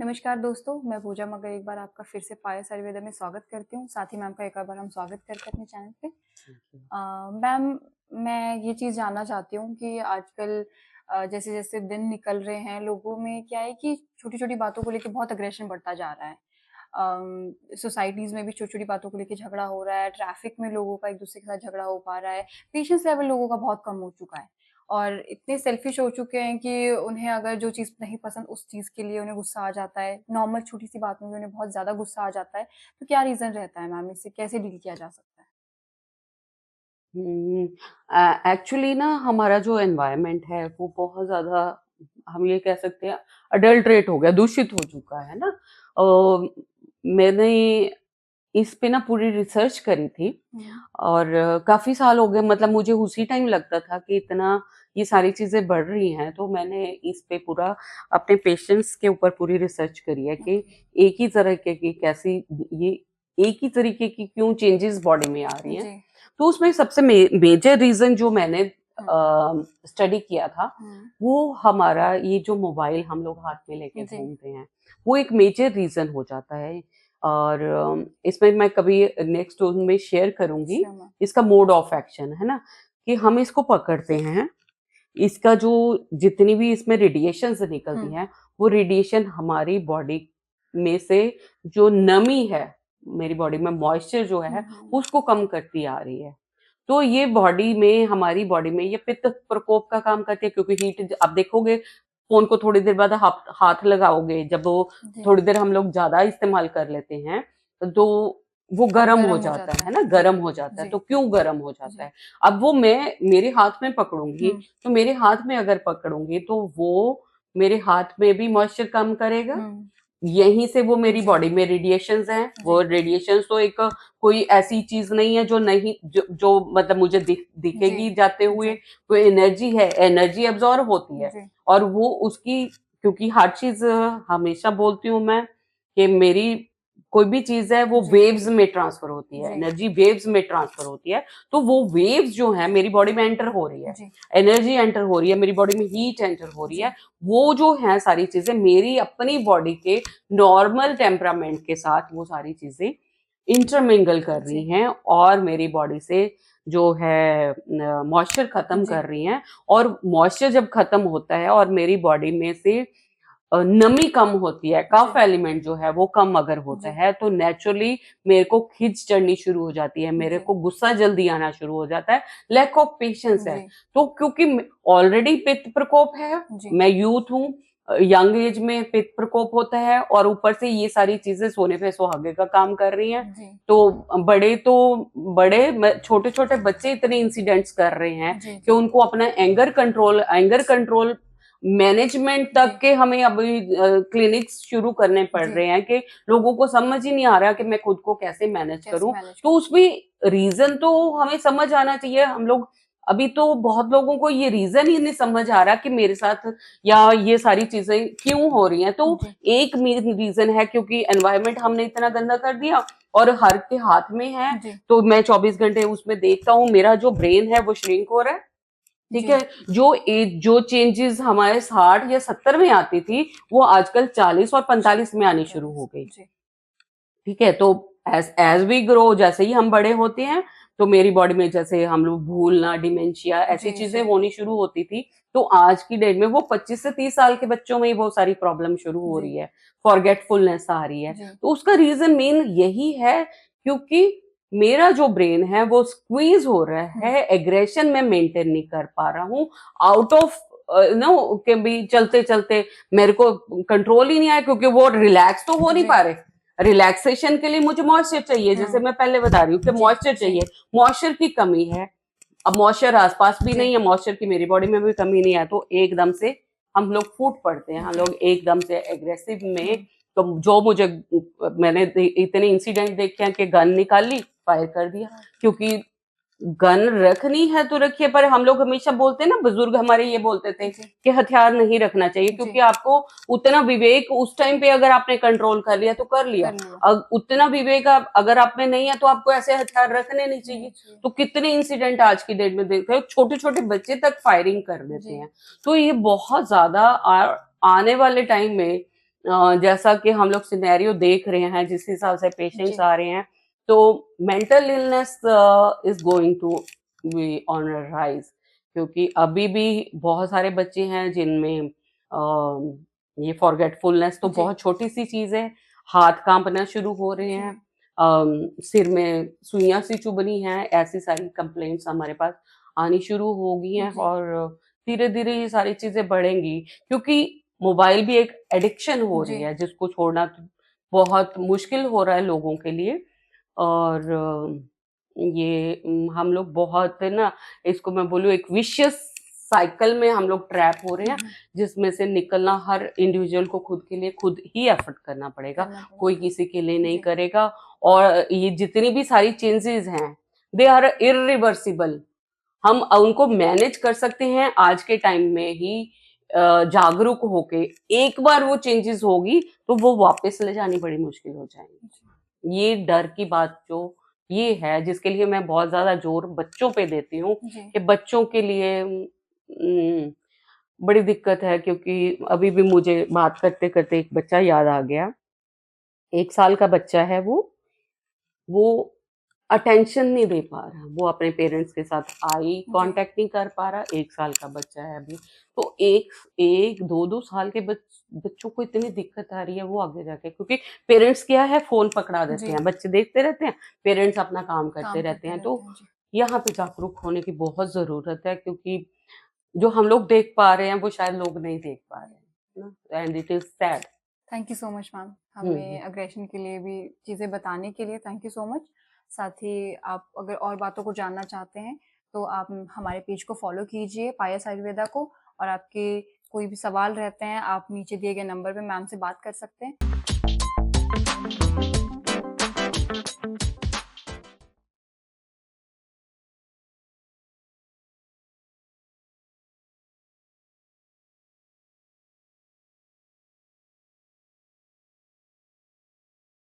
नमस्कार दोस्तों, मैं पूजा मगर एक बार आपका फिर से पायस आयुर्वेदा में स्वागत करती हूँ। साथ ही मैम का एक और बार हम स्वागत करते हैं अपने चैनल पे। मैम, मैं ये चीज़ जानना चाहती हूँ कि आजकल जैसे-जैसे दिन निकल रहे हैं, लोगों में क्या है कि छोटी-छोटी बातों को लेके बहुत अग्रेशन बढ़ता जा रहा है। सोसाइटीज़ में भी छोटी-छोटी बातों को लेके झगड़ा हो रहा है, ट्रैफिक में लोगों का एक-दूसरे के साथ झगड़ा हो पा रहा है, पेशेंस लेवल लोगों का बहुत कम हो चुका है और इतने सेल्फिश हो चुके हैं कि उन्हें अगर जो चीज़ नहीं पसंद, उस चीज़ के लिए उन्हें गुस्सा आ जाता है। नॉर्मल छोटी-सी बात में भी उन्हें बहुत ज़्यादा गुस्सा आ जाता है। तो क्या रीज़न रहता है मैम, इससे कैसे डील किया जा सकता है? हुँ, एक्चुअली ना हमारा जो एनवायरनमेंट है वो बहुत ज़्यादा हम ये कह सकते हैं अडल्टरेट हो गया, दूषित हो चुका है ना। मैंने इस पे ना पूरी रिसर्च करी थी हुँ, और काफ़ी साल हो गए मतलब मुझे उसी टाइम लगता था कि इतना ये सारी चीज़ें बढ़ रही हैं, तो मैंने इस पे पूरा अपने पेशेंट्स के ऊपर पूरी रिसर्च करी है कि ओके। एक ही तरीके की कैसी ये एक ही तरीके की क्यों चेंजेस बॉडी में आ रही हैं। जी। तो उसमें सबसे मेजर रीज़न जो मैंने हुँ, स्टडी किया था, हुँ। वो हमारा ये जो मोबाइल हम लोग हाथ में लेके जी, घूमते हैं, वो एक मेजर रीज़न हो जाता है। और इसमें मैं कभी नेक्स्ट में शेयर करूँगी, श्योर मैम। इसका मोड ऑफ एक्शन, है ना? कि हम इसको पकड़ते हैं, इसका जो जितनी भी इसमें रेडिएशंस निकलती हुँ, हैं, वो रेडिएशन हमारी बॉडी में से जो नमी है, मेरी बॉडी में मॉइस्चर जो हुँ, है, हुँ। उसको कम करती आ रही है। तो ये बॉडी में हमारी बॉडी में ये पित्त प्रकोप का काम करती है क्योंकि हीट आप देखोगे फ़ोन को थोड़ी देर बाद हाथ लगाओगे, जब वो जी, थोड़ी देर हम लोग ज़्यादा इस्तेमाल कर लेते हैं, तो वो गरम हो गरम हो जाता जाता है है। ना? जी, गरम हो जाता है, जी, तो क्यों गरम हो जाता जी। है? अब वो मैं मेरे हाथ में पकड़ूँगी, हुँ, तो मेरे हाथ में अगर पकड़ूँगी तो वो मेरे हाथ में भी मॉइस्चर कम करेगा, हुँ। यहीं से वो मेरी जी, बॉडी में रेडिएशंस हैं, वो जी, रेडिएशंस तो एक कोई ऐसी चीज़ नहीं है जो नहीं जो मतलब मुझे जी, दिखेगी जाते हुए, जी, कोई एनर्जी है, एनर्जी अब्ज़ॉर्ब होती है जी, और वो उसकी क्योंकि हर चीज़ हमेशा बोलती हूँ मैं कि मेरी कोई भी चीज़ है वो जी, वेव्स में ट्रांसफ़र होती है, जी, एनर्जी वेव्स में ट्रांसफ़र होती है, तो वो वेव्स जो हैं मेरी बॉडी में एंटर हो रही है, जी, एनर्जी एंटर हो रही है, मेरी बॉडी में हीट एंटर हो रही है, जी, वो जो हैं सारी चीज़ें मेरी अपनी बॉडी के नॉर्मल टेम्परामेंट के साथ वो सारी चीज़ें इंटरमिंगल कर रही जी, हैं और मेरी बॉडी से जो है मॉइस्चर खत्म जी, कर रही हैं और मॉइस्चर जब खत्म होता है और मेरी बॉडी में से नमी कम होती है, कफ जी, एलिमेंट जो है वो कम अगर होता जी, है तो नेचुरली मेरे को खिच चढ़नी शुरू हो जाती है, मेरे जी, को गुस्सा जल्दी आना शुरू हो जाता है, लैक ऑफ पेशेंस है। जी, तो क्योंकि ऑलरेडी पित्त प्रकोप है, जी, मैं यूथ हूँ, यंग एज में पित्त प्रकोप होता है और ऊपर से ये सारी चीज़ें सोने पे सुहागे का काम कर रही हैं। जी, तो बड़े म छोटे-छोटे बच्चे इतने इंसिडेंट्स कर रहे हैं जी, कि जी, उनको अपना एंगर कंट्रोल मैनेजमेंट तक जी, के हमें अभी क्लिनिक्स शुरू करने पड़ जी, रहे हैं कि लोगों को समझ ही नहीं आ रहा कि मैं खुद को कैसे मैनेज कैसे करूं। मैनेज तो करें? उसमें रीजन तो हमें समझ आना चाहिए। हम लोग अभी तो बहुत लोगों को ये रीजन ही नहीं समझ आ रहा कि मेरे साथ या ये सारी चीजें क्यों हो रही हैं। तो जी, एक मेन रीजन है क्योंकि एनवायरनमेंट हमने इतना गंदा कर दिया और हर के हाथ में है। जी, तो मैं 24 घंटे उसमें देखता हूँ, मेरा जो ब्रेन है वो श्रिंक हो रहा है। ठीक है? जी, जो चेंजेज़ हमारे 60 या 70 में आती थी, वो आजकल 40 और 45 में आनी शुरू हो 45 गई। जी, ठीक है? तो एज़ एज़ वी ग्रो जैसे ही हम बड़े होते हैं, तो मेरी बॉडी में जैसे हम लोग भूलना, डिमेंशिया ऐसी जी, चीज़ें जी, होनी शुरू होती थी। तो आज की डेट में वो 25 से 30 साल के बच्चों में ही वो सारी प्रॉब्लम शुरू हो जी, रही है, फॉरगेटफुलनेस आ रही है। जी, तो उसका रीज़न मेन यही है क्योंकि मेरा जो ब्रेन है वो स्क्वीज़ हो रहा हुँ, है, एग्रेशन मैं मेंटेन नहीं कर पा रहा हूँ। आउट ऑफ नो कि भी चलते-चलते मेरे को कंट्रोल ही नहीं आया क्योंकि वो रिलैक्स तो हो नहीं जी, पा रहे। रिलैक्सेशन के लिए मुझे मॉइस्चर चाहिए, जैसे हुँ, मैं पहले बता रही हूँ कि जी, मॉइस्चर जी, चाहिए, मॉइस्चर की कमी है। अब मॉइस्चर आसपास भी जी, नहीं है, मॉइस्चर की मेरी बॉडी में भी कमी नहीं है, तो एकदम से हम लोग फूट पड़ते हैं, हम जी, लोग एकदम से एग्रेसिव में। हुँ, तो जो मुझे मैंने इतने इंसिडेंट देखे हैं कि गन निकाल ली, फायर कर दिया, हाँ, क्योंकि गन रखनी है तो रखिए, पर हम लोग हमेशा बोलते हैं ना, बुजुर्ग हमारे ये बोलते थे जी, कि हथियार नहीं रखना चाहिए क्योंकि जी, आपको उतना विवेक उस टाइम पे अगर आपने कंट्रोल कर लिया तो कर लिया। कर लिया, उतना विवेक अगर आप में नहीं है तो आपको ऐसे हथियार रखने नहीं नहीं चाहिए। चाहिए। तो कितने इंसिडेंट आज की डेट में देख रहे हो, छोटे-छोटे बच्चे तक फायरिंग कर देते जी, हैं। तो ये बहुत ज़्यादा आने वाले टाइम में जैसा कि हम लोग सिनेरियो देख रहे हैं, जिस हिसाब से पेशेंट्स जी आ रहे हैं, तो mental illness is going to be on a rise, क्योंकि अभी भी बहुत सारे बच्चे हैं जिनमें ये फॉरगेटफुलनेस तो जी बहुत छोटी सी चीज है, हाथ कांपना शुरू हो रहे जी हैं, सिर में सुइयां सी चुभनी है, ऐसी सारी कंप्लेंट्स हमारे पास आनी शुरू हो गई हैं, जी और धीरे धीरे ये सारी चीजें बढ़ेंगी, क्योंकि मोबाइल भी एक एडिक्शन हो जी रही है जिसको छोड़ना तो बहुत मुश्किल हो रहा है लोगों के लिए। और ये हम लोग बहुत है ना, इसको मैं बोलूँ एक विशियस साइकिल में हम लोग ट्रैप हो रहे हैं, जिसमें से निकलना हर इंडिविजुअल को खुद के लिए खुद ही एफर्ट करना पड़ेगा, करना कोई पड़ेगा। किसी के लिए नहीं जी करेगा। और ये जितनी भी सारी चेंजेस हैं, दे आर इरिवर्सिबल। हम उनको मैनेज कर सकते हैं आज के टाइम में ही, जागरूक होके। एक बार वो चेंजेस होगी तो वो वापस ले जानी बड़ी मुश्किल हो जाएंगी। ये डर की बात जो ये है, जिसके लिए मैं बहुत ज्यादा जोर बच्चों पे देती हूँ, जी कि बच्चों के लिए बड़ी दिक्कत है, क्योंकि अभी भी मुझे बात करते करते एक बच्चा याद आ गया। 1 साल का बच्चा है वो अटेंशन नहीं दे पा रहा, वो अपने पेरेंट्स के साथ आई जी कांटेक्ट नहीं कर पा रहा, 1 साल का बच्चा है अभी। तो एक एक दो दो साल के बच्चों को इतनी दिक्कत आ रही है वो आगे जाके, क्योंकि पेरेंट्स क्या है, फोन पकड़ा देते जी हैं, बच्चे देखते रहते हैं, पेरेंट्स अपना काम करते काम रहते करते हैं। तो रहते हैं। जी यहाँ पे जागरूक होने की बहुत जरूरत है, क्योंकि जो हम लोग देख पा रहे हैं वो शायद लोग नहीं देख पा रहे हैं, and it is sad. Thank you so much ma'am, hmm. हमें अग्रेशन के लिए भी चीज़ें बताने के लिए थैंक यू सो मच। साथ ही आप अगर और बातों को जानना चाहते हैं तो आप हमारे पेज को फॉलो कीजिए, पायस आयुर्वेदा को। और आपके कोई भी सवाल रहते हैं आप नीचे दिए गए नंबर पे मैम से बात कर सकते हैं।